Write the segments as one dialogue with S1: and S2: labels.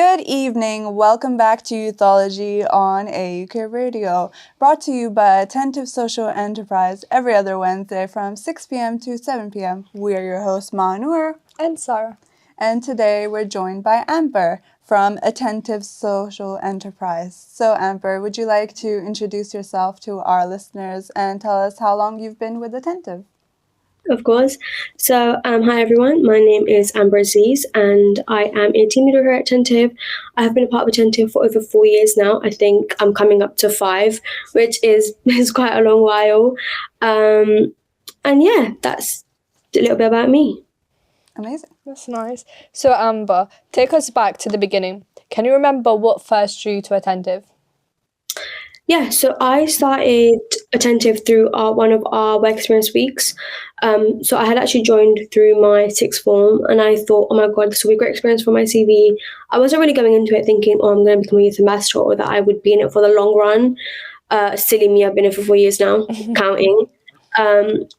S1: Good evening. Welcome back to Youthology on AUK Radio, brought to you by Attentive Social Enterprise every other Wednesday from 6 p.m. to 7 p.m. We are your hosts, Manur
S2: and Sarah.
S1: And today we're joined by Amber from Attentive Social Enterprise. So Amber, would you like to introduce yourself to our listeners and tell us how long you've been with Attentive?
S3: Of course. So, hi everyone. My name is Amber Aziz, and I am a team leader here at Attentive. I have been a part of Attentive for over 4 years now. I think I'm coming up to 5, which is quite a long while. And yeah, that's a little bit about me.
S1: Amazing.
S2: That's nice. So, Amber, take us back to the beginning. Can you remember what first drew you to Attentive?
S3: Yeah, so I started Attentive through one of our work experience weeks. So I had actually joined through my sixth form, and I thought, oh my God, this will be a great experience for my CV. I wasn't really going into it thinking, oh, I'm going to become a youth ambassador or that I would be in it for the long run. Silly me, I've been in it for 4 years now, counting.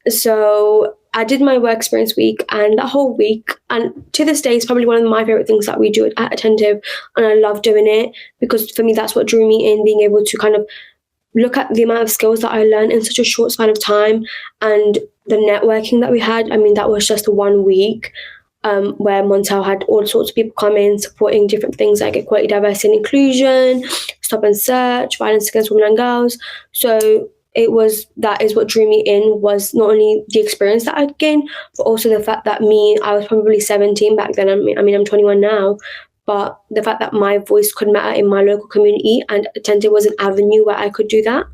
S3: So I did my work experience week, and that whole week, and to this day, is probably one of my favorite things that we do at Attentive, and I love doing it because for me, that's what drew me in, being able to kind of look at the amount of skills that I learned in such a short span of time and the networking that we had. I mean, that was just 1 week where Montel had all sorts of people come in supporting different things like equality, diversity and inclusion, stop and search, violence against women and girls. So that is what drew me in, was not only the experience that I'd gained, but also the fact that I was probably 17 back then. I mean, I'm 21 now. But the fact that my voice could matter in my local community, and Attentive was an avenue where I could do that.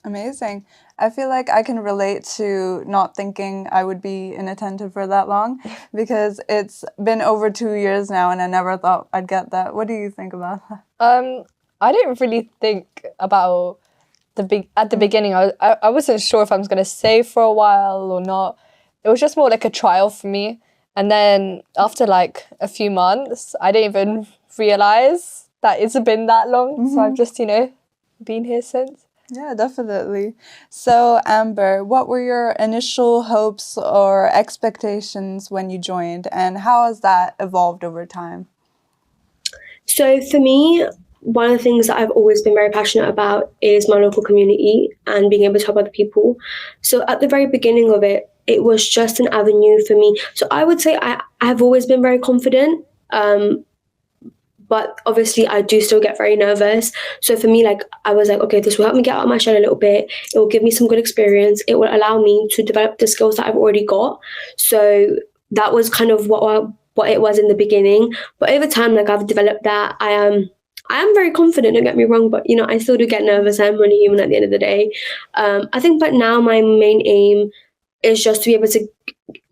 S1: Amazing. I feel like I can relate to not thinking I would be in Attentive for that long because it's been over 2 years now and I never thought I'd get that. What do you think about that?
S2: I didn't really think about at the beginning. I wasn't sure if I was going to stay for a while or not. It was just more like a trial for me. And then after like a few months, I didn't even realise that it's been that long. Mm-hmm. So I've just, been here since.
S1: Yeah, definitely. So Amber, what were your initial hopes or expectations when you joined, and how has that evolved over time?
S3: So for me, one of the things that I've always been very passionate about is my local community and being able to help other people. So at the very beginning of it, it was just an avenue for me. So I would say I've always been very confident, but obviously I do still get very nervous. So for me, I was like, okay, this will help me get out of my shell a little bit. It will give me some good experience. It will allow me to develop the skills that I've already got. So that was kind of what it was in the beginning. But over time, I've developed that. I am very confident, don't get me wrong, but I still do get nervous. I'm only human at the end of the day. I think, but now my main aim is just to be able to,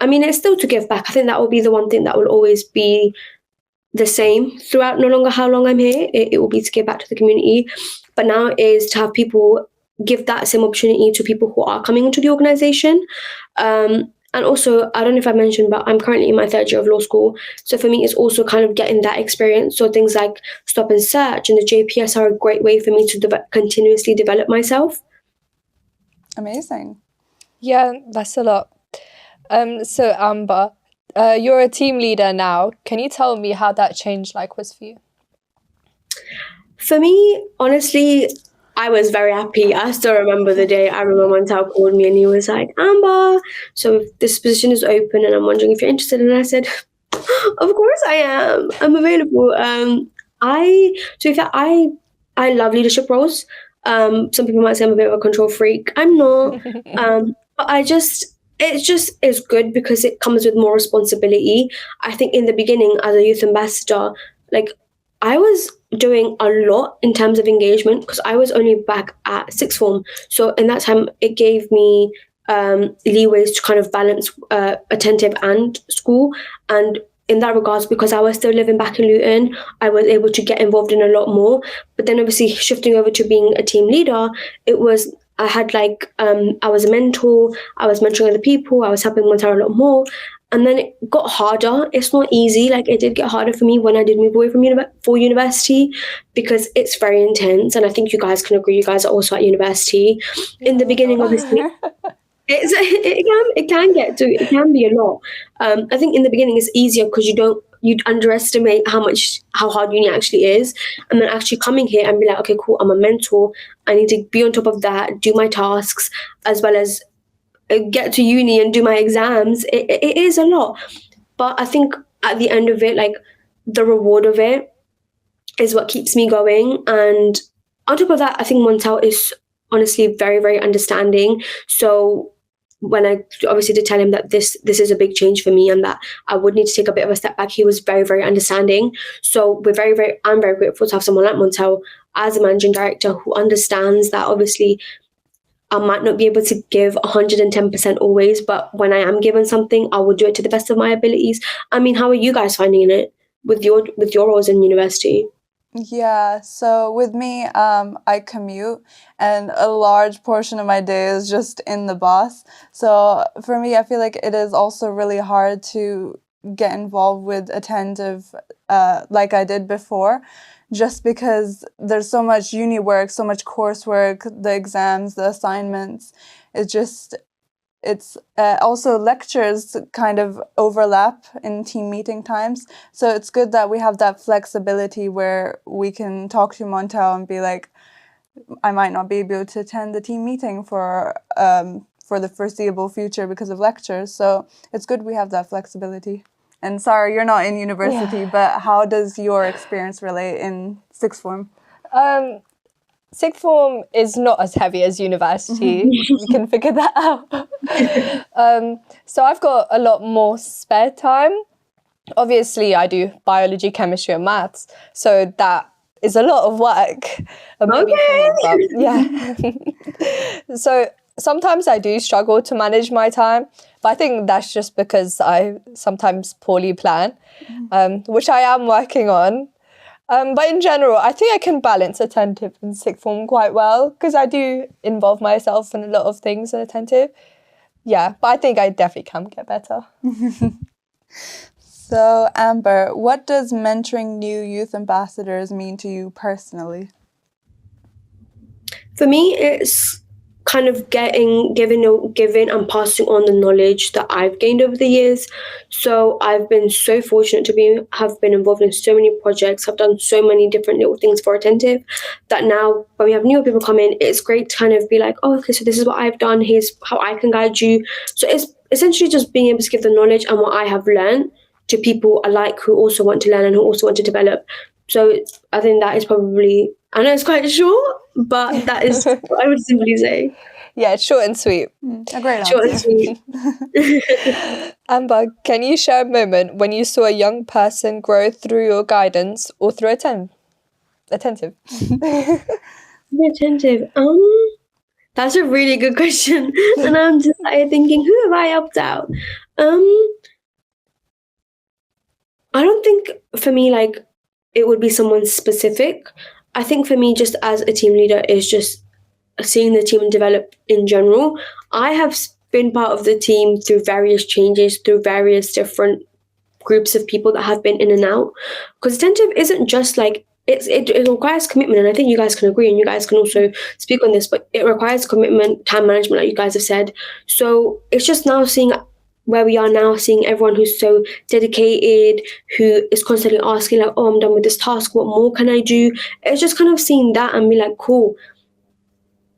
S3: it's still to give back. I think that will be the one thing that will always be the same throughout, no longer how long I'm here. It will be to give back to the community. But now is to have people give that same opportunity to people who are coming into the organisation. And also, I don't know if I mentioned, but I'm currently in my 3rd year of law school. So for me, it's also kind of getting that experience. So things like Stop and Search and the JPS are a great way for me to continuously develop myself.
S1: Amazing.
S2: Yeah, that's a lot. So Amber, you're a team leader now. Can you tell me how that change was for you?
S3: For me, honestly, I was very happy. I still remember the day. I remember Montel called me and he was like, Amber, so this position is open and I'm wondering if you're interested. And I said, of course I am. I'm available. I love leadership roles. Some people might say I'm a bit of a control freak. I'm not. But it just is good because it comes with more responsibility. I think in the beginning as a youth ambassador, I was doing a lot in terms of engagement because I was only back at sixth form. So in that time, it gave me leeways to kind of balance Attentive and school. And in that regards, because I was still living back in Luton, I was able to get involved in a lot more. But then obviously shifting over to being a team leader, I had I was a mentor, I was mentoring other people, I was helping Montel a lot more. And then it got harder. It's not easy. It did get harder for me when I did move away from university because it's very intense. And I think you guys can agree. You guys are also at university. In the beginning, obviously, it can be a lot. I think in the beginning it's easier because you don't you'd underestimate how hard uni actually is. And then actually coming here and be like, okay, cool, I'm a mentor. I need to be on top of that, do my tasks, as well as get to uni and do my exams. It is a lot. But I think at the end of it, like, the reward of it is what keeps me going. And on top of that, I think Montel is honestly very, very understanding. So when I obviously did tell him that this is a big change for me and that I would need to take a bit of a step back, he was very, very understanding. So I'm very grateful to have someone like Montel as a managing director who understands that obviously I might not be able to give 110% always, but when I am given something, I will do it to the best of my abilities. I mean, how are you guys finding it with your roles in university?
S1: Yeah, so with me, I commute, and a large portion of my day is just in the bus. So for me, I feel like it is also really hard to get involved with Attentive like I did before, just because there's so much uni work, so much coursework, the exams, the assignments. It's also lectures kind of overlap in team meeting times. So it's good that we have that flexibility where we can talk to Montel and be like, I might not be able to attend the team meeting for the foreseeable future because of lectures. So it's good we have that flexibility. And sorry, you're not in university, but how does your experience relate in sixth form?
S2: Sixth form is not as heavy as university. You can figure that out. So I've got a lot more spare time. Obviously, I do biology, chemistry, and maths. So that is a lot of work. So sometimes I do struggle to manage my time, but I think that's just because I sometimes poorly plan, which I am working on. But in general, I think I can balance Attentive and sixth form quite well because I do involve myself in a lot of things in Attentive. Yeah, but I think I definitely can get better.
S1: So, Amber, what does mentoring new youth ambassadors mean to you personally?
S3: For me, it's kind of giving and passing on the knowledge that I've gained over the years. So I've been so fortunate to have been involved in so many projects. I've done so many different little things for Attentive that now when we have newer people come in, it's great to kind of be like, oh, okay, so this is what I've done. Here's how I can guide you. So it's essentially just being able to give the knowledge and what I have learned to people alike who also want to learn and who also want to develop. So I think that is probably, I know it's quite short, but that is what I would simply say.
S2: Yeah, it's short and sweet.
S1: A great
S3: Short and
S1: answer.
S3: sweet.
S2: Amber, can you share a moment when you saw a young person grow through your guidance or through Attentive?
S3: Attentive. That's a really good question. And I'm just thinking, who have I helped out? I don't think for me, like, it would be someone specific. I think for me, just as a team leader, is just seeing the team develop in general. I have been part of the team through various changes, through various different groups of people that have been in and out. Because Attentive isn't just like, it requires commitment, and I think you guys can agree, and you guys can also speak on this, but it requires commitment, time management, like you guys have said. So it's just now seeing where we are now, seeing everyone who's so dedicated, who is constantly asking like, oh, I'm done with this task, what more can I do? It's just kind of seeing that and be like, cool,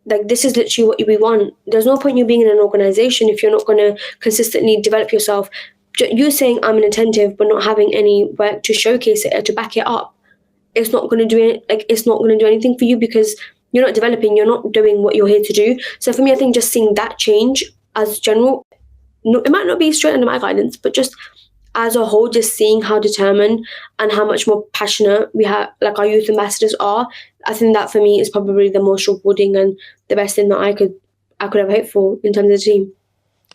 S3: like this is literally what we want. There's no point you being in an organization if you're not going to consistently develop yourself. You saying I'm an Attentive but not having any work to showcase it or to back it up, it's not going to do it. Like, it's not going to do anything for you because you're not developing, you're not doing what you're here to do. So for me, I think just seeing that change as general, no, it might not be straight under my guidance, but just as a whole, just seeing how determined and how much more passionate we have, like our youth ambassadors are, I think that for me is probably the most rewarding and the best thing that I could have hoped for in terms of the team.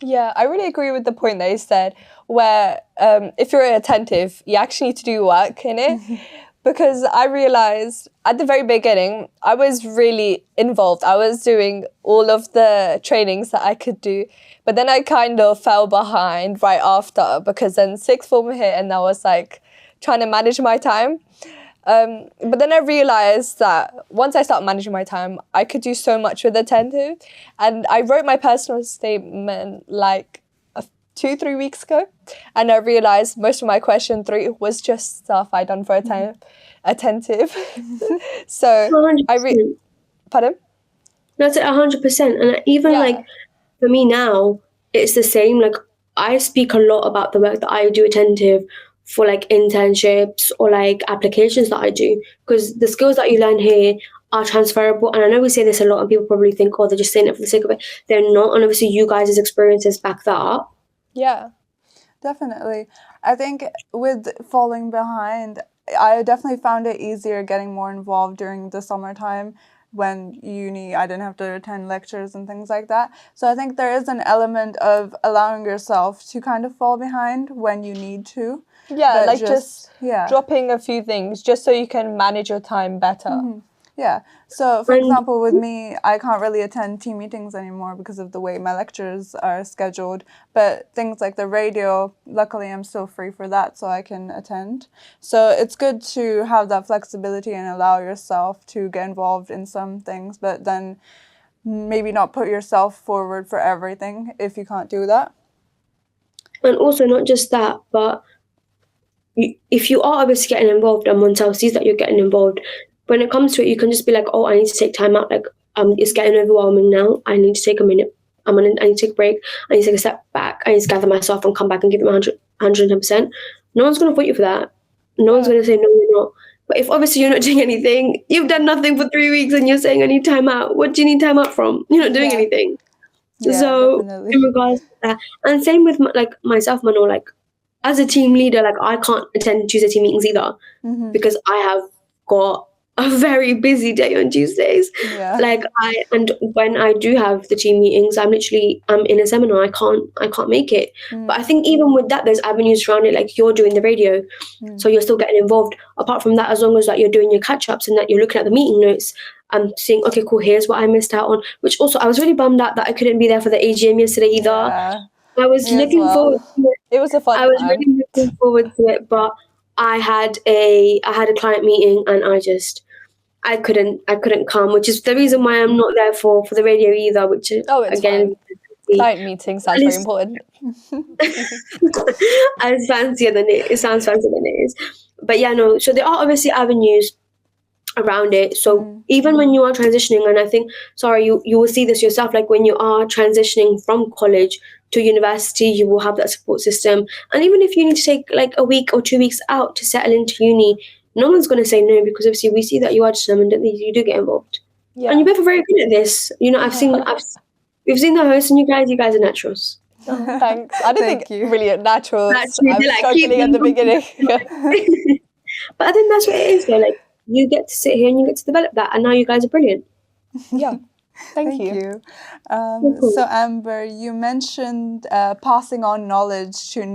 S2: Yeah, I really agree with the point that you said, where if you're Attentive, you actually need to do work in it. Because I realised at the very beginning, I was really involved. I was doing all of the trainings that I could do. But then I kind of fell behind right after, because then sixth form hit and I was like trying to manage my time. But then I realised that once I started managing my time, I could do so much with Attentive. And I wrote my personal statement like 2-3 weeks ago, and I realized most of my question 3 was just stuff I done for Attentive. So
S3: 100%.
S2: Pardon?
S3: That's it, 100%. And even like for me now, it's the same. Like I speak a lot about the work that I do Attentive for like internships or like applications that I do, because the skills that you learn here are transferable. And I know we say this a lot and people probably think, oh, they're just saying it for the sake of it. They're not. And obviously you guys' experiences back that up.
S2: Yeah.
S1: Definitely. I think with falling behind, I definitely found it easier getting more involved during the summertime when I didn't have to attend lectures and things like that. So I think there is an element of allowing yourself to kind of fall behind when you need to.
S2: Yeah, like just dropping a few things just so you can manage your time better.
S1: Mm-hmm. Yeah. So, for example, with me, I can't really attend team meetings anymore because of the way my lectures are scheduled. But things like the radio, luckily I'm still free for that, so I can attend. So it's good to have that flexibility and allow yourself to get involved in some things, but then maybe not put yourself forward for everything if you can't do that.
S3: And also not just that, but if you are obviously getting involved and one else sees that you're getting involved, when it comes to it, you can just be like, oh, I need to take time out. Like, it's getting overwhelming now. I need to take a minute. I need to take a break. I need to take a step back. I need to gather myself and come back and give it 110%. No one's going to put you for that. No one's going to say, no, you're not. But if obviously you're not doing anything, you've done nothing for 3 weeks and you're saying I need time out. What do you need time out from? You're not doing anything.
S1: Yeah,
S3: so
S1: definitely.
S3: In regards to that, and same with like myself, Mano, like as a team leader, like I can't attend Tuesday team meetings either because I have got a very busy day on Tuesdays.
S1: Yeah.
S3: Like and when I do have the team meetings, I'm in a seminar. I can't make it. But I think even with that, there's avenues around it. Like you're doing the radio, so you're still getting involved. Apart from that, as long as like you're doing your catch ups and that you're looking at the meeting notes, I'm saying, okay, cool. Here's what I missed out on. Which also, I was really bummed out that I couldn't be there for the AGM yesterday either.
S1: Yeah.
S3: I was looking forward to it.
S2: It was a fun time.
S3: I was really looking forward to it, but I had a client meeting and I couldn't come, which is the reason why I'm not there for the radio either, which is again
S2: client meetings sounds very important.
S3: As fancier than it sounds fancier than it is. But yeah, no, so there are obviously avenues around it. So even when you are transitioning, and I think you will see this yourself, like when you are transitioning from college to university, you will have that support system. And even if you need to take like a week or 2 weeks out to settle into uni, no one's going to say no, because obviously we see that you are determined and you do get involved. Yeah. And you're both very good at this. You know, we've seen the hosts, and you guys are naturals.
S2: Oh, thanks. I didn't think you really naturals. I'm
S3: like,
S2: struggling at the beginning.
S3: But I think that's what it is though. Like you get to sit here and you get to develop that, and now you guys are brilliant.
S2: Yeah. Thank you.
S1: So Amber, you mentioned passing on knowledge to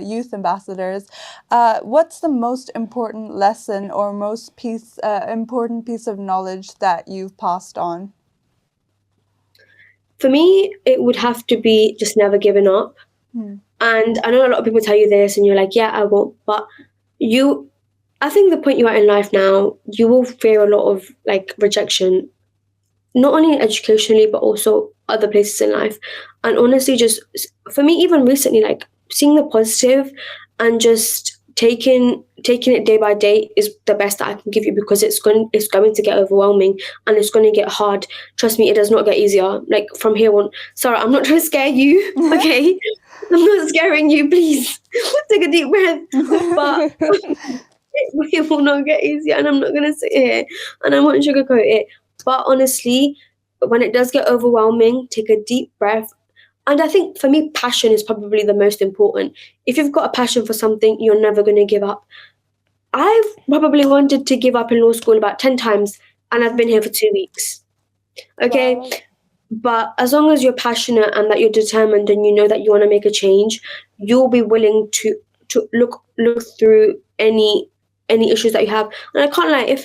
S1: youth ambassadors. What's the most important lesson or most important piece of knowledge that you've passed on?
S3: For me, it would have to be just never giving up. And I know a lot of people tell you this and you're like, yeah, I won't. But I think the point you are in life now, you will fear a lot of like rejection, not only educationally, but also other places in life. And honestly, just for me, even recently, like seeing the positive and just taking it day by day is the best that I can give you, because it's going to get overwhelming and it's going to get hard. Trust me, it does not get easier. Like from here on, Sarah, I'm not trying to scare you, okay? I'm not scaring you, please. Take a deep breath. But it will not get easier, and I'm not going to sit here and I won't sugarcoat it. But honestly, when it does get overwhelming, take a deep breath. And I think for me, passion is probably the most important. If you've got a passion for something, you're never going to give up. I've probably wanted to give up in law school about 10 times, and I've been here for 2 weeks. Okay? Wow. But as long as you're passionate and that you're determined and you know that you want to make a change, you'll be willing to look through any issues that you have. And I can't lie,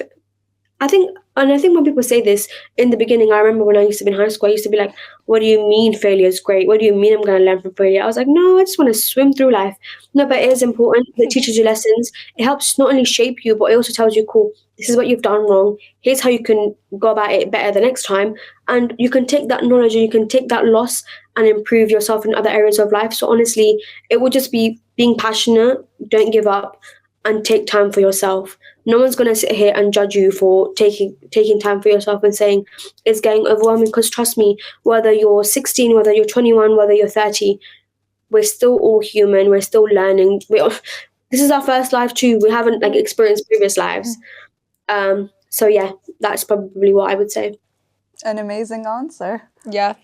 S3: I think And I think when people say this in the beginning, I remember when I used to be in high school, I used to be like, what do you mean failure is great? What do you mean I'm going to learn from failure? I was like, no, I just want to swim through life. No, but it is important. It teaches you lessons. It helps not only shape you, but it also tells you, cool, this is what you've done wrong. Here's how you can go about it better the next time. And you can take that knowledge and you can take that loss and improve yourself in other areas of life. So honestly, it would just be being passionate, don't give up, and take time for yourself. No one's going to sit here and judge you for taking time for yourself and saying it's getting overwhelming, because trust me, whether you're 16, whether you're 21, whether you're 30, we're still all human. We're still learning. This is our first life too. We haven't like experienced previous lives. So yeah, that's probably what I would say.
S1: An amazing answer.
S2: Yeah,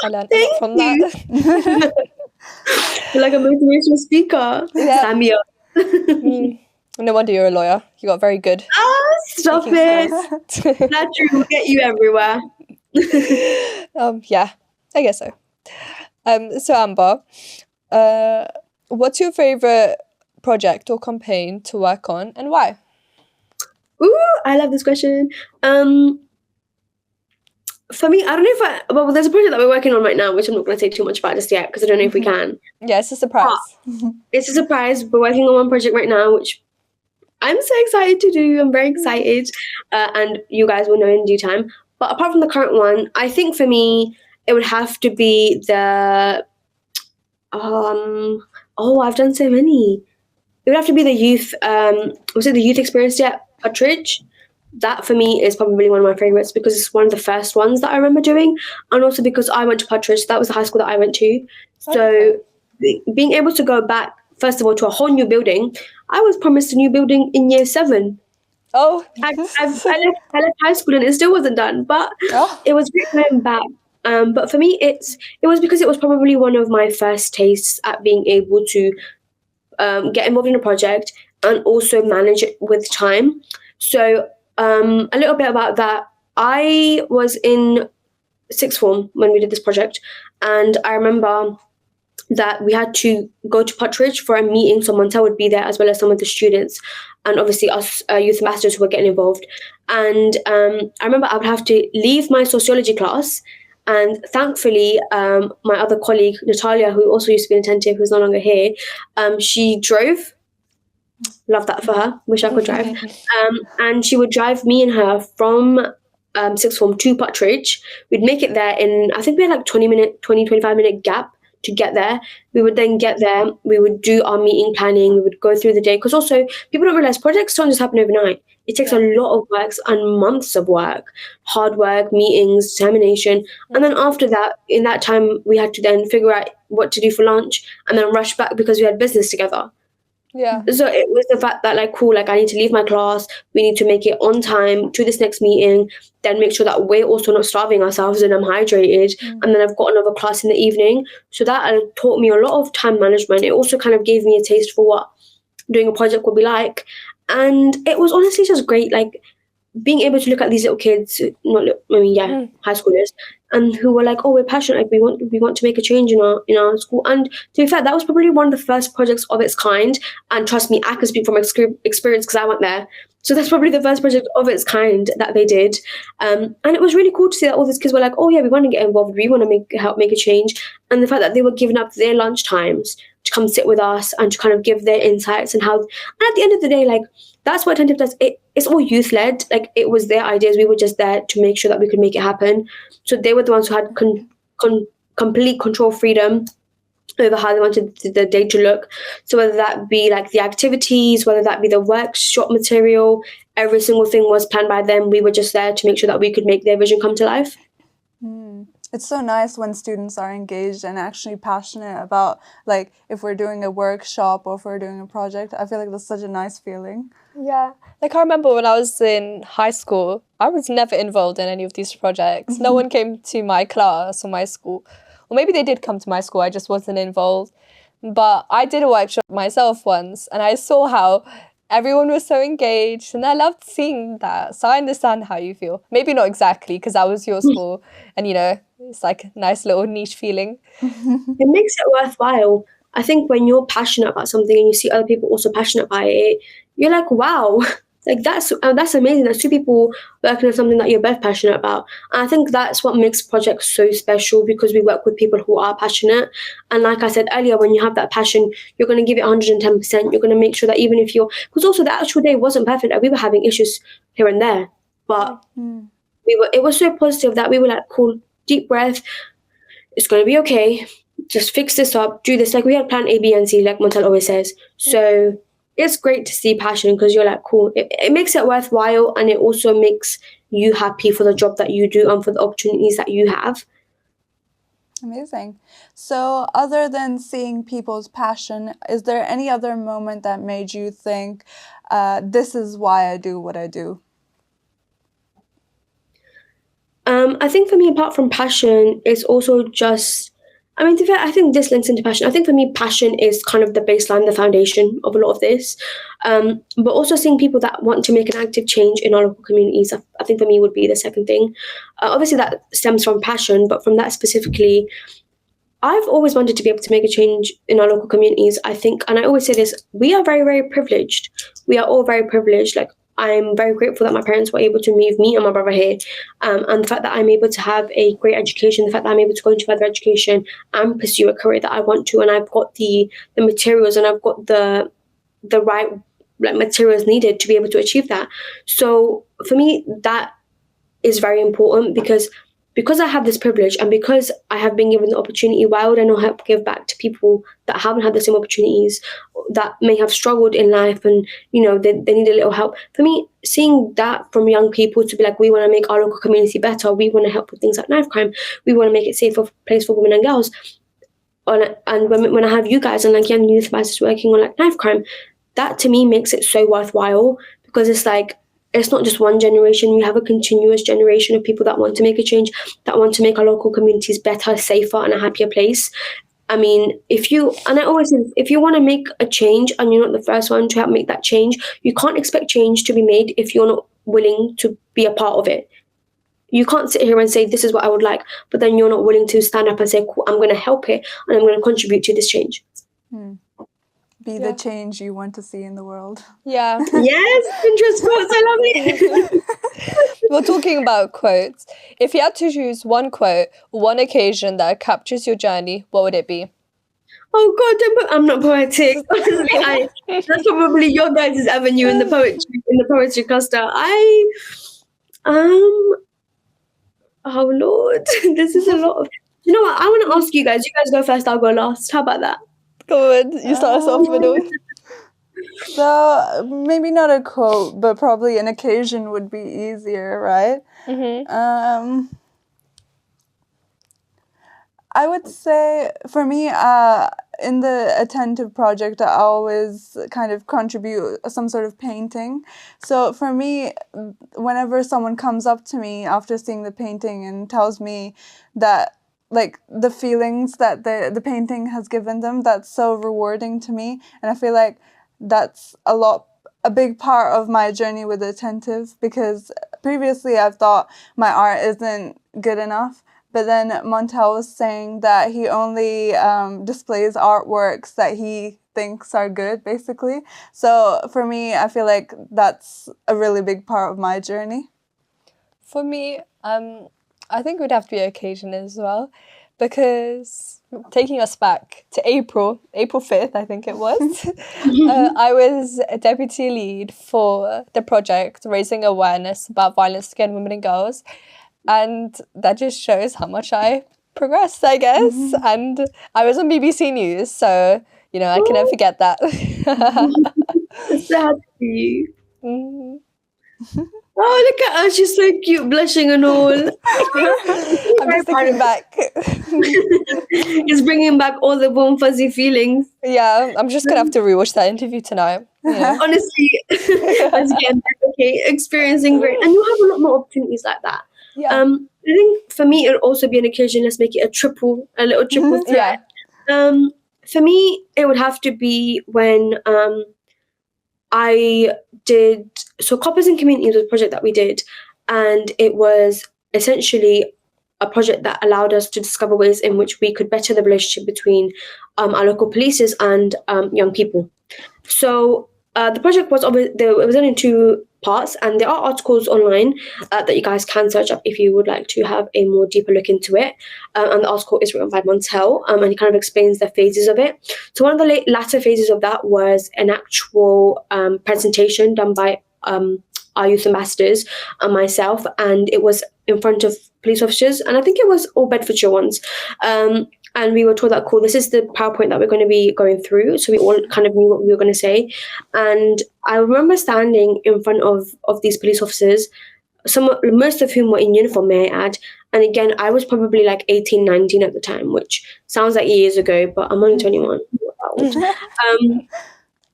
S2: I learned a lot from that.
S3: You're like a motivational speaker.
S2: Yeah.
S3: Samia.
S2: No wonder you're a lawyer. You got very good.
S3: Stop it. Not true. We'll get you everywhere.
S2: Yeah, I guess so. So Amber, what's your favorite project or campaign to work on, and why?
S3: Ooh, I love this question. For me, I don't know well, there's a project that we're working on right now, which I'm not going to say too much about just yet, because I don't know if we can.
S2: Yeah, it's a surprise.
S3: It's a surprise. We're working on one project right now, which I'm so excited to do. I'm very excited. And you guys will know in due time. But apart from the current one, I think for me, it would have to be the... I've done so many. It would have to be the youth... was it the youth experience at Attridge? That for me is probably one of my favorites, because it's one of the first ones that I remember doing, and also because I went to Partridge. That was the high school that I went to. So being able to go back, first of all, to a whole new building. I was promised a new building in year 7.
S2: Oh,
S3: I left high school and it still wasn't done, but it was great going back. But for me, it was because it was probably one of my first tastes at being able to get involved in a project and also manage it with time. So a little bit about that. I was in sixth form when we did this project, and I remember that we had to go to Partridge for a meeting, so Montel would be there as well as some of the students, and obviously us youth ambassadors who were getting involved. And I remember I would have to leave my sociology class, and thankfully my other colleague, Natalia, who also used to be in Attentive, who's no longer here, she drove. Love that for her. Wish I could drive. And she would drive me and her from sixth form to Partridge. We'd make it there in, I think we had like 25 minute gap to get there. We would then get there. We would do our meeting planning. We would go through the day. Because also, people don't realize projects don't just happen overnight. It takes a lot of work and months of work, hard work, meetings, determination. And then after that, in that time, we had to then figure out what to do for lunch and then rush back because we had business together.
S2: Yeah.
S3: So it was the fact that like, cool, like I need to leave my class. We need to make it on time to this next meeting. Then make sure that we're also not starving ourselves and I'm hydrated. And then I've got another class in the evening. So that taught me a lot of time management. It also kind of gave me a taste for what doing a project would be like. And it was honestly just great. Like being able to look at these little kids, high schoolers, and who were like, oh, we're passionate, like we want to make a change in our school. And to be fair, that was probably one of the first projects of its kind. And trust me, I can speak from experience because I went there. So that's probably the first project of its kind that they did. And it was really cool to see that all these kids were like, oh yeah, we want to get involved, we want to help make a change. And the fact that they were giving up their lunch times to come sit with us and to kind of give their insights and how, and at the end of the day, like that's what Attentive does. It's all youth led. Like it was their ideas. We were just there to make sure that we could make it happen. So they were the ones who had complete control freedom over how they wanted the day to look. So whether that be like the activities, whether that be the workshop material, every single thing was planned by them. We were just there to make sure that we could make their vision come to life.
S1: It's so nice when students are engaged and actually passionate about, like, if we're doing a workshop or if we're doing a project. I feel like that's such a nice feeling.
S2: Yeah. Like, I remember when I was in high school, I was never involved in any of these projects. No one came to my class or my school. Or maybe they did come to my school, I just wasn't involved. But I did a workshop myself once, and I saw how everyone was so engaged, and I loved seeing that. So I understand how you feel. Maybe not exactly, because that was your school, and, you know, it's like a nice little niche feeling.
S3: It makes it worthwhile. I think when you're passionate about something and you see other people also passionate about it, you're like, wow, Like that's amazing. That's two people working on something that you're both passionate about. And I think that's what makes projects so special, because we work with people who are passionate. And like I said earlier, when you have that passion, you're going to give it 110%. You're going to make sure that even if because also the actual day wasn't perfect. Like, we were having issues here and there, but it was so positive that we were like, cool, deep breath. It's going to be okay. Just fix this up, do this. Like, we had plan A, B, and C, like Montel always says. So it's great to see passion, because you're like, cool. It makes it worthwhile, and it also makes you happy for the job that you do and for the opportunities that you have.
S1: Amazing. So other than seeing people's passion, is there any other moment that made you think, this is why I do what I do?
S3: I think for me, apart from passion, it's also just, I mean, to be fair, I think this links into passion. I think for me, passion is kind of the baseline, the foundation of a lot of this. But also seeing people that want to make an active change in our local communities, I think for me would be the second thing. Obviously, that stems from passion, but from that specifically, I've always wanted to be able to make a change in our local communities. I think, and I always say this, we are very, very privileged. We are all very privileged. Like, I'm very grateful that my parents were able to move me and my brother here. And the fact that I'm able to have a great education, the fact that I'm able to go into further education and pursue a career that I want to, and I've got the materials, and I've got the right materials needed to be able to achieve that. So for me, that is very important, because I have this privilege, and because I have been given the opportunity, why would I not help give back to people that haven't had the same opportunities, that may have struggled in life, and they need a little help. For me, seeing that from young people, to be like, we want to make our local community better, we want to help with things like knife crime, we want to make it a safer place for women and girls. And when I have you guys and like young youth advisors working on like knife crime, that to me makes it so worthwhile, because it's like, it's not just one generation. We have a continuous generation of people that want to make a change, that want to make our local communities better, safer, and a happier place. I mean, I always say, if you want to make a change and you're not the first one to help make that change, you can't expect change to be made if you're not willing to be a part of it. You can't sit here and say, this is what I would like, but then you're not willing to stand up and say, cool, I'm going to help it, and I'm going to contribute to this change.
S1: Be the change you want to see in the world.
S2: Yeah.
S3: Yes, Pinterest quotes, I love it.
S2: We're talking about quotes. If you had to choose one quote, one occasion that captures your journey, what would it be?
S3: Oh God, I'm not poetic. Honestly, that's probably your guys' avenue in the poetry cluster. Oh Lord, this is a lot of. You know what? I want to ask you guys. You guys go first. I'll go last. How about that?
S2: Go on, you start us off, Middle.
S1: So maybe not a quote, but probably an occasion would be easier, right? I would say for me, in the Attentive project, I always kind of contribute some sort of painting. So for me, whenever someone comes up to me after seeing the painting and tells me that, like, the feelings that the painting has given them, that's so rewarding to me. And I feel like that's a big part of my journey with Attentive, because previously I've thought my art isn't good enough. But then Montel was saying that he only displays artworks that he thinks are good, basically. So for me, I feel like that's a really big part of my journey.
S2: For me, I think it would have to be occasion as well, because taking us back to April 5th, I think it was, I was a deputy lead for the project raising awareness about violence against women and girls. And that just shows how much I progressed, I guess. And I was on BBC News, so, I can never forget that.
S3: Sad for you. Oh, look at her. She's so cute, blushing and all.
S2: I'm just thinking back.
S3: It's bringing back all the warm, fuzzy feelings.
S2: Yeah, I'm just going to have to rewatch that interview tonight. Yeah.
S3: Honestly, let's get back, okay, experiencing great. And you'll have a lot more opportunities like that.
S2: Yeah.
S3: I think for me, it would also be an occasion. Let's make it a little triple threat.
S2: Yeah.
S3: For me, it would have to be when I did. So Coppers and Communities was a project that we did, and it was essentially a project that allowed us to discover ways in which we could better the relationship between our local polices and young people. So the project was it was done in two parts, and there are articles online that you guys can search up if you would like to have a more deeper look into it. And the article is written by Montel, and he kind of explains the phases of it. So one of the latter phases of that was an actual presentation done by our youth ambassadors and myself, and it was in front of police officers, and I think it was all Bedfordshire ones. And we were told that, cool, this is the PowerPoint that we're going to be going through. So we all kind of knew what we were going to say. And I remember standing in front of these police officers, most of whom were in uniform, may I add. And again, I was probably like 18, 19 at the time, which sounds like years ago, but I'm only 21.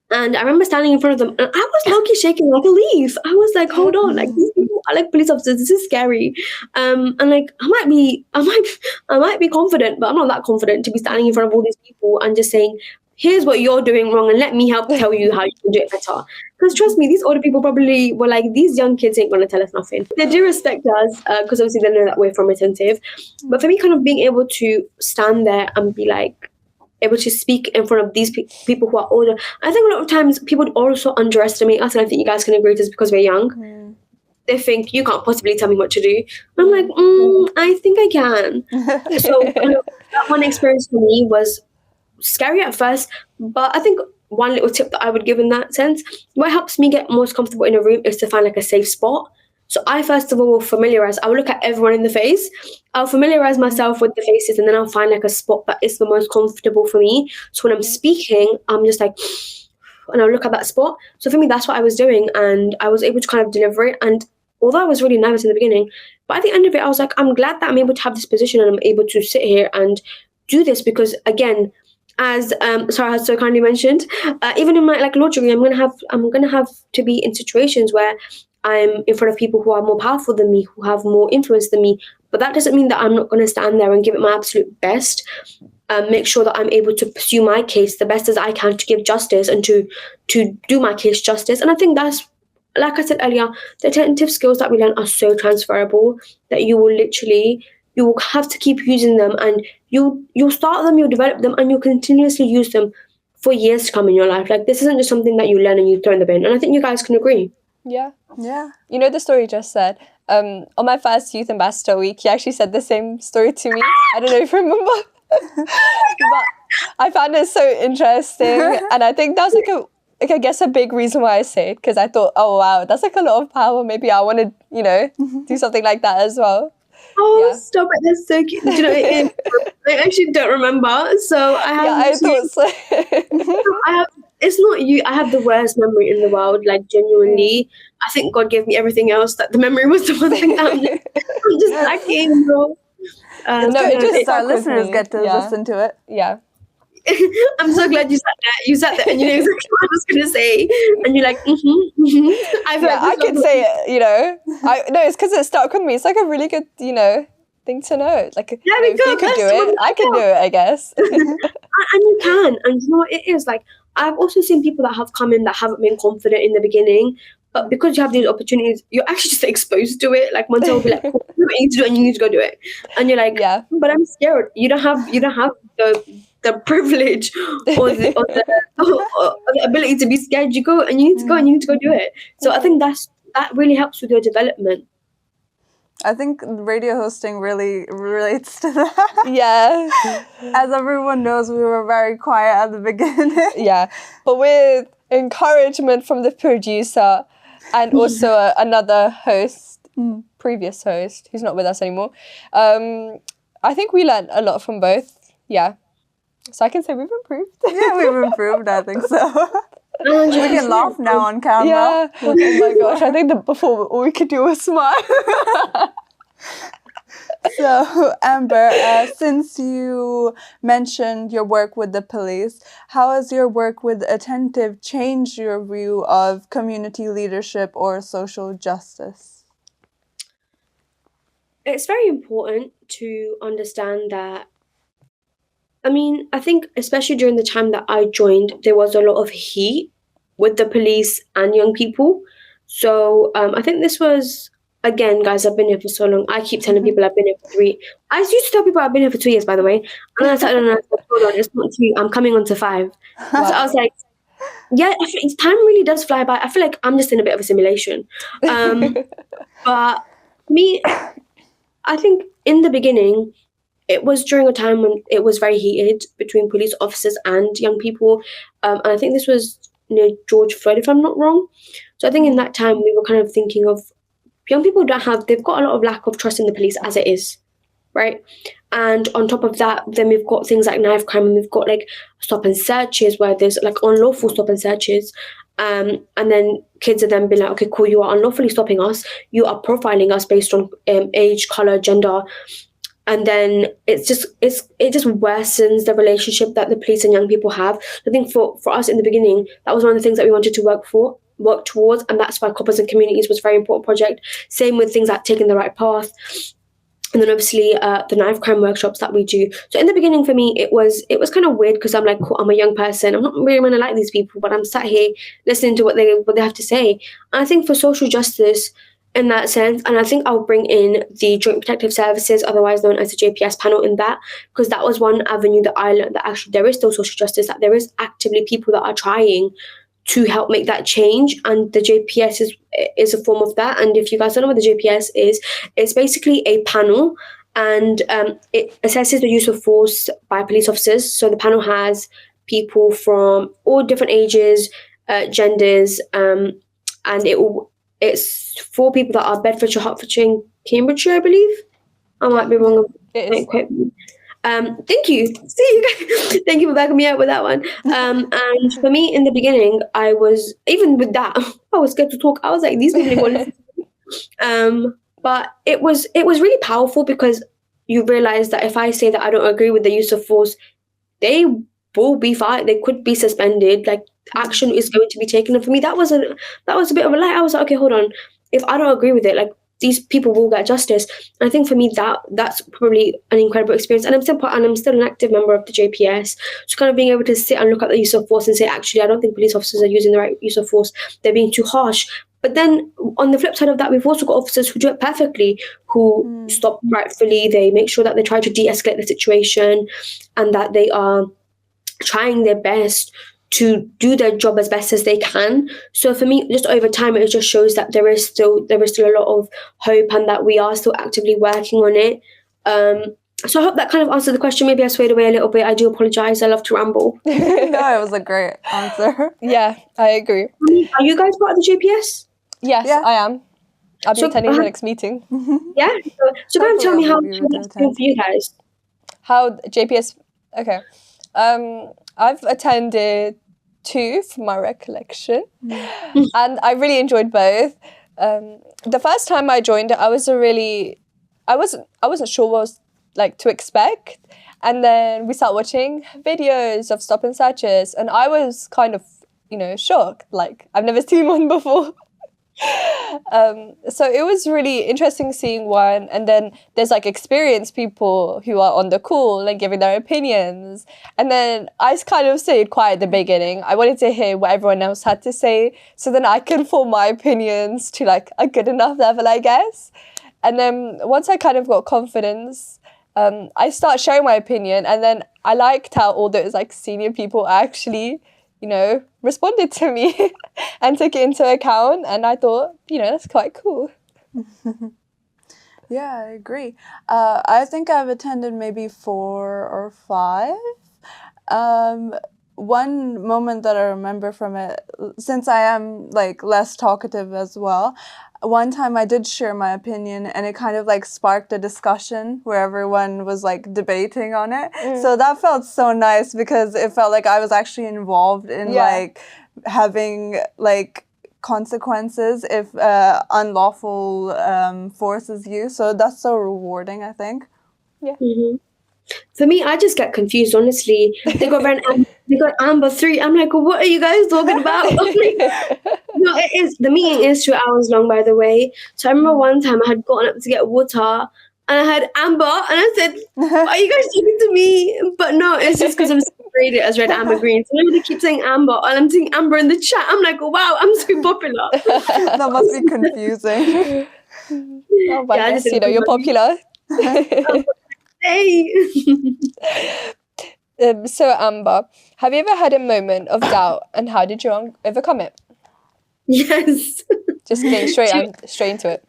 S3: And I remember standing in front of them, and I was low-key shaking like a leaf. I was like, hold on, like, these people are like police officers. This is scary. And like, I might be confident, but I'm not that confident to be standing in front of all these people and just saying, here's what you're doing wrong, and let me help tell you how you can do it better. Because trust me, these older people probably were like, these young kids ain't gonna tell us nothing. They do respect us, because obviously they know that we're from Attentive. But for me, kind of being able to stand there and be like, able to speak in front of these people who are older. I think a lot of times people also underestimate us, and I think you guys can agree with this because we're young. They think, you can't possibly tell me what to do. I'm like, I think I can. So that one experience for me was scary at first, but I think one little tip that I would give in that sense, what helps me get most comfortable in a room is to find like a safe spot. So I first of all I will look at everyone in the face. I'll familiarize myself with the faces, and then I'll find like a spot that is the most comfortable for me. So when I'm speaking, I'm just like, and I'll look at that spot. So for me, that's what I was doing, and I was able to kind of deliver it. And although I was really nervous in the beginning, but at the end of it, I was like, I'm glad that I'm able to have this position and I'm able to sit here and do this, because again, as Sarah has so kindly mentioned, even in my like law degree, I'm gonna have to be in situations where I'm in front of people who are more powerful than me, who have more influence than me. But that doesn't mean that I'm not going to stand there and give it my absolute best, make sure that I'm able to pursue my case the best as I can to give justice and to do my case justice. And I think that's, like I said earlier, the attentive skills that we learn are so transferable that you will have to keep using them, and you'll start them, you'll develop them, and you'll continuously use them for years to come in your life. Like, this isn't just something that you learn and you throw in the bin. And I think you guys can agree.
S2: Yeah. You know the story you just said? On my first Youth Ambassador week, he actually said the same story to me. I don't know if you remember. But I found it so interesting. And I think that was I guess a big reason why I say it, because I thought, oh wow, that's like a lot of power. Maybe I want to, do something like that as well.
S3: Oh, yeah. Stop it. That's so cute. Do you know, I actually don't remember. So I
S2: thought so.
S3: It's not you. I have the worst memory in the world. Like, genuinely, I think God gave me everything else. That the memory was the one thing that I'm just lacking.
S1: No, it just our listeners get to listen to it.
S2: Yeah.
S3: I'm so glad you sat there. You sat there and you knew exactly what I was going to say. And you're like,
S2: I can say it, No, it's because it stuck with me. It's like a really good, thing to know. Like, if you could do it, I can do it, I guess.
S3: And you can. And you know what it is? Like, I've also seen people that have come in that haven't been confident in the beginning. But because you have these opportunities, you're actually just exposed to it. Like, Montel will be like, cool, you know what you need to do and you need to go do it. And you're like, yeah, but I'm scared. You don't have the privilege or the ability to be scared. You go and you need to go and you need to go do it. So I think that really helps with your development.
S1: I think radio hosting really relates to that.
S2: Yeah.
S1: As everyone knows, we were very quiet at the beginning. Yeah.
S2: But with encouragement from the producer and also another host, previous host, who's not with us anymore, I think we learned a lot from both. Yeah. So I can say we've improved.
S1: Yeah, we've improved. I think so. We can laugh now on camera.
S2: Yeah. Oh my gosh, I think that before all we could do was smile.
S1: So, Amber, since you mentioned your work with the police, how has your work with Attentive changed your view of community leadership or social justice?
S3: It's very important to understand that. I think especially during the time that I joined, there was a lot of heat with the police and young people. So I think this was, again, guys, I've been here for so long. I keep telling people I've been here for 3. I used to tell people I've been here for 2 years, by the way. And then I said, no, hold on, it's not 2. I'm coming on to 5. Wow. So I was like, Yeah, I feel time really does fly by. I feel like I'm just in a bit of a simulation. But me, I think in the beginning, it was during a time when it was very heated between police officers and young people. And I think this was near George Floyd, if I'm not wrong. So I think in that time, we were kind of thinking of young people they've got a lot of lack of trust in the police as it is, right? And on top of that, then we've got things like knife crime, and we've got like stop and searches where there's like unlawful stop and searches. And then kids are then being like, okay, cool, you are unlawfully stopping us. You are profiling us based on age, color, gender. And then it just worsens the relationship that the police and young people have. I think for us in the beginning, that was one of the things that we wanted to work towards, and that's why Coppers and Communities was a very important project. Same with things like Taking the Right Path, and then obviously the knife crime workshops that we do. So in the beginning for me, it was kind of weird because I'm like, cool, I'm a young person. I'm not really going to like these people, but I'm sat here listening to what they have to say. And I think for social justice, in that sense, and I think I'll bring in the Joint Protective Services, otherwise known as the JPS panel, in that, because that was one avenue that I learned that actually there is still social justice, that there is actively people that are trying to help make that change, and the JPS is a form of that. And if you guys don't know what the JPS is, it's basically a panel, and it assesses the use of force by police officers. So the panel has people from all different ages, genders, and it's for people that are Bedfordshire, Hertfordshire, and Cambridgeshire, I believe. I might be wrong. Thank you. See you guys. Thank you for backing me up with that one. And for me, in the beginning, I was, even with that, I was scared to talk. I was like, these people want to listen to me. But it was really powerful, because you realize that if I say that I don't agree with the use of force, they will be fired. They could be suspended. Like, action is going to be taken. And for me, that was a bit of a light. I was like, okay, hold on. If I don't agree with it, like, these people will get justice. And I think for me, that's probably an incredible experience. And I'm still an active member of the JPS. So kind of being able to sit and look at the use of force and say, actually, I don't think police officers are using the right use of force. They're being too harsh. But then on the flip side of that, we've also got officers who do it perfectly, who stop rightfully. They make sure that they try to de-escalate the situation, and that they are trying their best to do their job as best as they can. So for me, just over time, it just shows that there is still a lot of hope, and that we are still actively working on it. So I hope that kind of answered the question. Maybe I swayed away a little bit. I do apologise. I love to ramble.
S1: No, it was a great answer.
S2: Yeah, I agree.
S3: Are you guys part of the JPS?
S2: Yes,
S1: Yeah.
S2: I am. I'll be attending the next meeting.
S3: Yeah. So kind of tell me how it's been for you guys.
S2: How JPS? Okay. I've attended 2 from my recollection, and I really enjoyed both. The first time I joined it, I wasn't sure what was like to expect, and then we started watching videos of stop and searches, and I was kind of shocked. Like, I've never seen one before. So it was really interesting seeing one, and then there's like experienced people who are on the call and giving their opinions, and then I kind of stayed quiet at the beginning. I wanted to hear what everyone else had to say, so then I can form my opinions to like a good enough level, I guess. And then once I kind of got confidence, I started sharing my opinion, and then I liked how all those like senior people actually responded to me and took it into account, and I thought, that's quite cool.
S1: Yeah, I agree. I think I've attended maybe 4 or 5. One moment that I remember from it, since I am like less talkative as well, one time I did share my opinion, and it kind of like sparked a discussion where everyone was like debating on it. So that felt so nice, because it felt like I was actually involved in like having like consequences if unlawful force is used. So that's so rewarding, I think.
S2: Yeah.
S3: Mm-hmm. For me, I just get confused, honestly. They got Amber 3. I'm like, what are you guys talking about? No, it is. The meeting is 2 hours long, by the way. So I remember one time I had gotten up to get water, and I had Amber, and I said, are you guys talking to me? But no, it's just because I'm graded as red, amber, green. So everybody keeps saying Amber, and I'm seeing Amber in the chat. I'm like, wow, I'm so popular.
S1: That must be confusing.
S2: Oh, but yeah, yes, you're popular.
S3: Hey.
S2: So Amber, have you ever had a moment of doubt, and how did you overcome it?
S3: Yes.
S2: Just getting straight into it.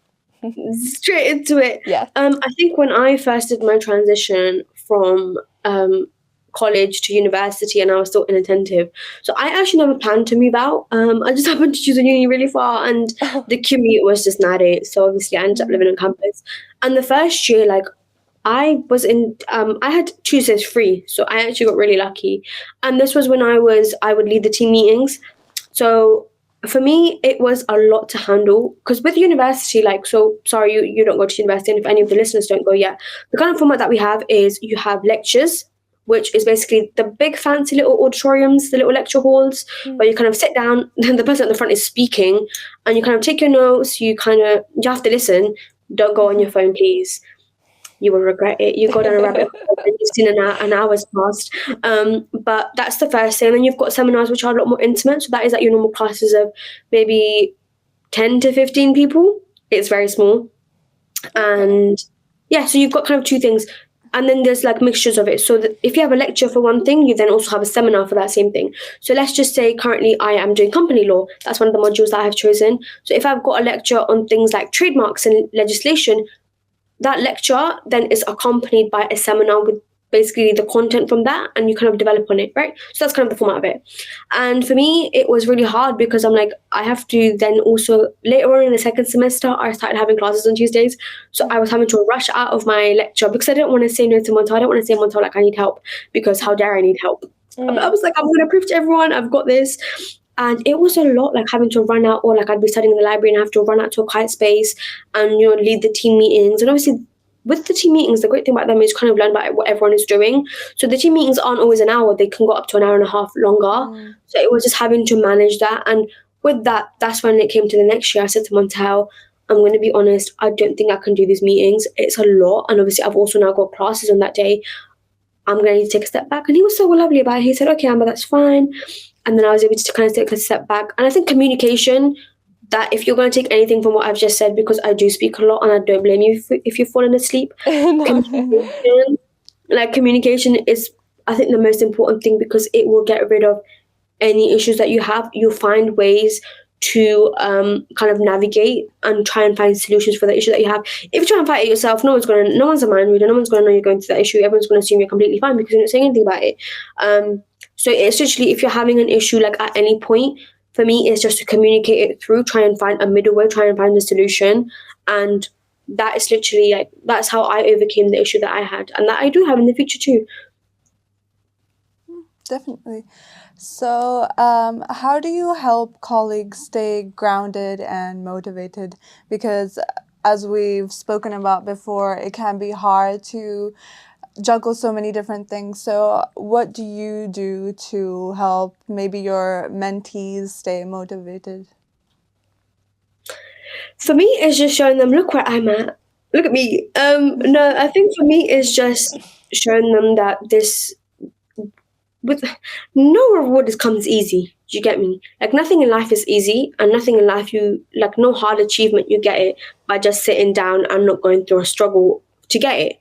S3: Straight into it.
S2: Yeah.
S3: I think when I first did my transition from college to university, and I was still in Attentive, so I actually never planned to move out. I just happened to choose a uni really far, and the commute was just not it. So obviously, I ended up living on campus. And the first year, like, I was in. I had Tuesdays free, so I actually got really lucky. And this was when I would lead the team meetings. So for me, it was a lot to handle because with university, like, so sorry, you don't go to university, and if any of the listeners don't go yet, the kind of format that we have is you have lectures, which is basically the big fancy little auditoriums, the little lecture halls, where you kind of sit down, the person at the front is speaking, and you kind of take your notes, you have to listen. Don't go on your phone, please. You will regret it. You go down a rabbit hole and you've seen an hour's passed. But that's the first thing. And then you've got seminars which are a lot more intimate. So that is like your normal classes of maybe 10 to 15 people. It's very small. And yeah, so you've got kind of two things. And then there's like mixtures of it. So that if you have a lecture for one thing, you then also have a seminar for that same thing. So let's just say currently I am doing company law. That's one of the modules that I have chosen. So if I've got a lecture on things like trademarks and legislation, that lecture then is accompanied by a seminar with basically the content from that, and you kind of develop on it, right? So that's kind of the format of it. And for me, it was really hard because I'm like, I have to then also, later on in the second semester, I started having classes on Tuesdays. So I was having to rush out of my lecture because I didn't want to say no to Montel. I don't want to say Montel, like, I need help, because how dare I need help? I was like, I'm going to prove to everyone I've got this. And it was a lot, like having to run out, or like I'd be studying in the library and have to run out to a quiet space and, lead the team meetings. And obviously with the team meetings, the great thing about them is kind of learn about what everyone is doing. So the team meetings aren't always an hour. They can go up to an hour and a half longer. So it was just having to manage that. And with that, that's when it came to the next year. I said to Montel, I'm going to be honest, I don't think I can do these meetings. It's a lot. And obviously I've also now got classes on that day. I'm going to need to take a step back. And he was so lovely about it. He said, okay, Amber, that's fine. And then I was able to kind of take a step back. And I think communication, that if you're going to take anything from what I've just said, because I do speak a lot and I don't blame you if you're falling asleep. Communication is, I think, the most important thing, because it will get rid of any issues that you have. You'll find ways to kind of navigate and try and find solutions for the issue that you have. If you try and fight it yourself, no one's a mind reader, no one's going to know you're going through that issue. Everyone's going to assume you're completely fine because you're not saying anything about it. So it's literally, if you're having an issue, like at any point, for me, it's just to communicate it through, try and find a middle way, try and find a solution. And that is literally, like, that's how I overcame the issue that I had, and that I do have in the future too.
S1: Definitely. So how do you help colleagues stay grounded and motivated? Because as we've spoken about before, it can be hard to juggle so many different things. So what do you do to help maybe your mentees stay motivated? For me, it's just showing them, look where I'm at. Look at me. No, I think for me, it's just showing them that this, with no reward comes easy. Do you get me? Like, nothing in life is easy, and nothing in life no hard achievement you get it by just sitting down and not going through a struggle to get it.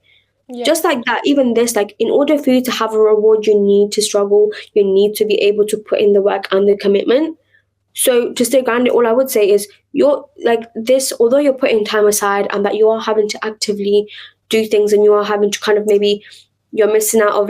S1: Yeah. Just like that, even this, like, in order for you to have a reward, you need to struggle. You need to be able to put in the work and the commitment. So to stay grounded, all I would say is, you're like this, although you're putting time aside and that you are having to actively do things, and you are having to kind of, maybe you're missing out of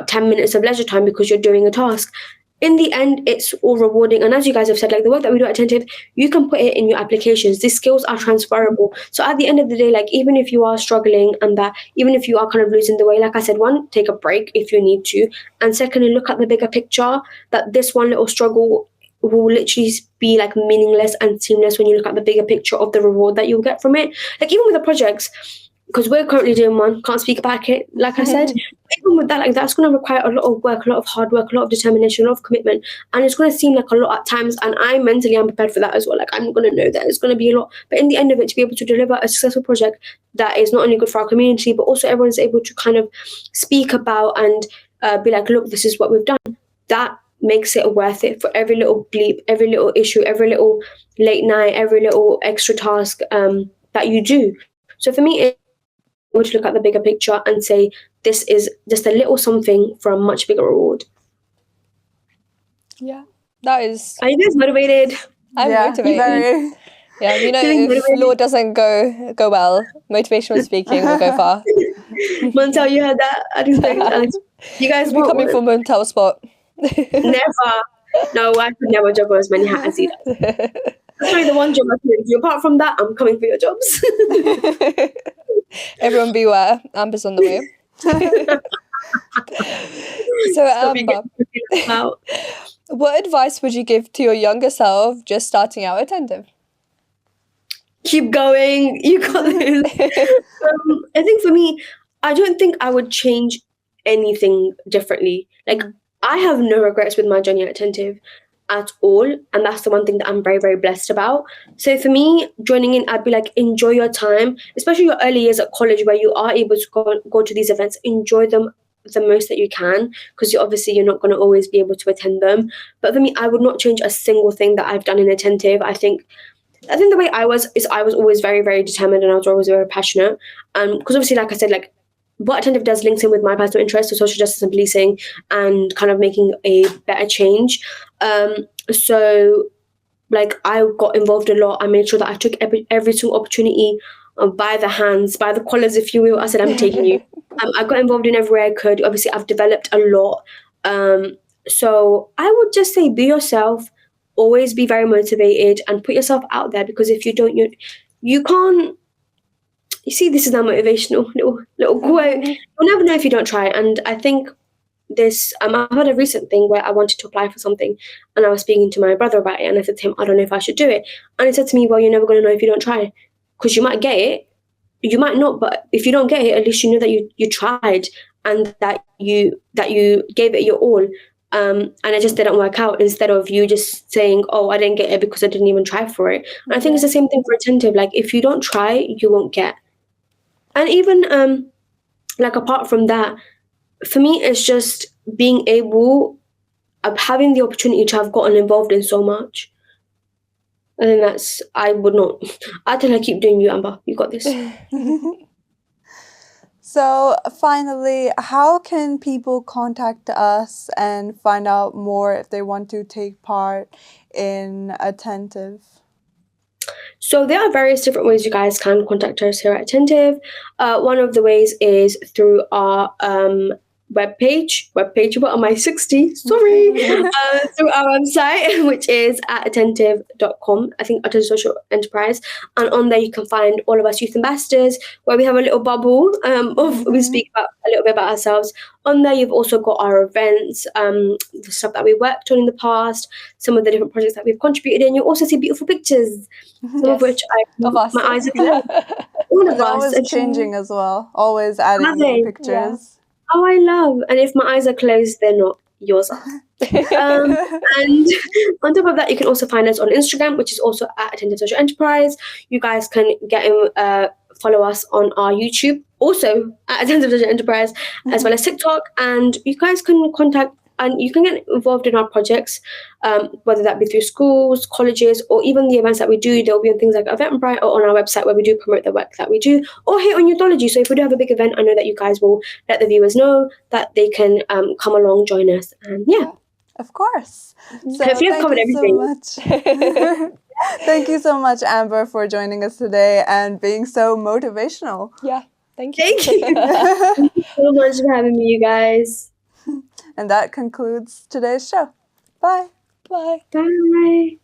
S1: 10 minutes of leisure time because you're doing a task. In the end, it's all rewarding. And as you guys have said, like, the work that we do at Attentive, you can put it in your applications. These skills are transferable. So at the end of the day, like, even if you are struggling, and that even if you are kind of losing the way, like I said, one, take a break if you need to. And secondly, look at the bigger picture, that this one little struggle will literally be like meaningless and seamless when you look at the bigger picture of the reward that you'll get from it. Like, even with the projects, because we're currently doing one, can't speak about it, like I said. Even with that, like, that's going to require a lot of work, a lot of hard work, a lot of determination, a lot of commitment, and it's going to seem like a lot at times, and I mentally am prepared for that as well. Like, I'm going to know that it's going to be a lot, but in the end of it, to be able to deliver a successful project that is not only good for our community, but also everyone's able to kind of speak about and be like, look, this is what we've done, that makes it worth it, for every little bleep, every little issue, every little late night, every little extra task that you do. So for me, to look at the bigger picture and say,
S3: this is just a little something for a much bigger reward.
S2: Yeah, that is.
S3: Are you guys motivated?
S2: I'm motivated.
S1: Very.
S2: Yeah, you know,
S3: Feeling
S2: if
S3: motivated?
S2: law doesn't go well, motivational speaking will go far.
S3: Montel, you heard that? I didn't think you guys
S2: We'll be
S3: won't
S2: coming
S3: want
S2: from Montel spot.
S3: Never. No, I could never juggle as many hats as you. That's only the one job I can do. Apart from that, I'm coming for your jobs.
S2: Everyone beware, Amber's on the way. So Amber, what advice would you give to your younger self just starting out attentive?
S3: Keep going. You got this. I think for me, I don't think I would change anything differently. Like, I have no regrets with my journey at Attentive at all. And that's the one thing that I'm very, very blessed about. So for me, joining in, I'd be like, enjoy your time, especially your early years at college where you are able to go to these events, enjoy them the most that you can, because you're not going to always be able to attend them. But for me, I would not change a single thing that I've done in Attentive. I think the way I was always very, very determined, and I was always very passionate. Because obviously, like I said, like what Attentive does links in with my personal interest, so social justice and policing, and kind of making a better change. So like I got involved a lot. I made sure that I took every single opportunity by the collars, if you will. I said, I'm taking you. I got involved in everywhere I could. Obviously, I've developed a lot. So I would just say, be yourself. Always be very motivated and put yourself out there, because if you don't, you can't. You see, this is now motivational little quote. You'll never know if you don't try. And I think this, I had a recent thing where I wanted to apply for something, and I was speaking to my brother about it, and I said to him, I don't know if I should do it. And he said to me, well, you're never going to know if you don't try, because you might get it, you might not, but if you don't get it, at least you know that you tried, and that you gave it your all. And it just didn't work out, instead of you just saying, oh, I didn't get it because I didn't even try for it. And I think it's the same thing for Attentive. Like, if you don't try, you won't get. And even like apart from that, for me, it's just being able of having the opportunity to have gotten involved in so much. I think I think I keep doing you, Amber. You got this.
S1: So finally, how can people contact us and find out more if they want to take part in Attentive?
S3: So there are various different ways you guys can contact us here at Attentive. One of the ways is through our webpage. What am I, 60? Sorry. Through our website, which is at attentive.com. I think Attentive Social Enterprise. And on there you can find all of us youth ambassadors, where we have a little bubble we speak about a little bit about ourselves. On there you've also got our events, the stuff that we worked on in the past, some of the different projects that we've contributed in. You'll also see beautiful pictures, some of which my eyes are closed. All of
S1: They're
S3: us.
S1: always changing as well. Always adding new pictures.
S2: Yeah.
S3: Oh, I love. And if my eyes are closed, they're not. Yours are. And on top of that, you can also find us on Instagram, which is also at Attentive Social Enterprise. You guys can follow us on our YouTube, also at Attentive Social Enterprise, as well as TikTok. And you guys can contact and you can get involved in our projects, whether that be through schools, colleges, or even the events that we do. There will be on things like Eventbrite or on our website, where we do promote the work that we do, or here on Youthology. So if we do have a big event, I know that you guys will let the viewers know that they can come along, join us. And yeah.
S1: Of course. So
S3: Hopefully I've covered everything.
S1: So much. Thank you so much, Amber, for joining us today and being so motivational.
S2: Yeah, thank you.
S3: Thank you. Thank you so much for having me, you guys.
S1: And that concludes today's show. Bye.
S2: Bye.
S3: Bye.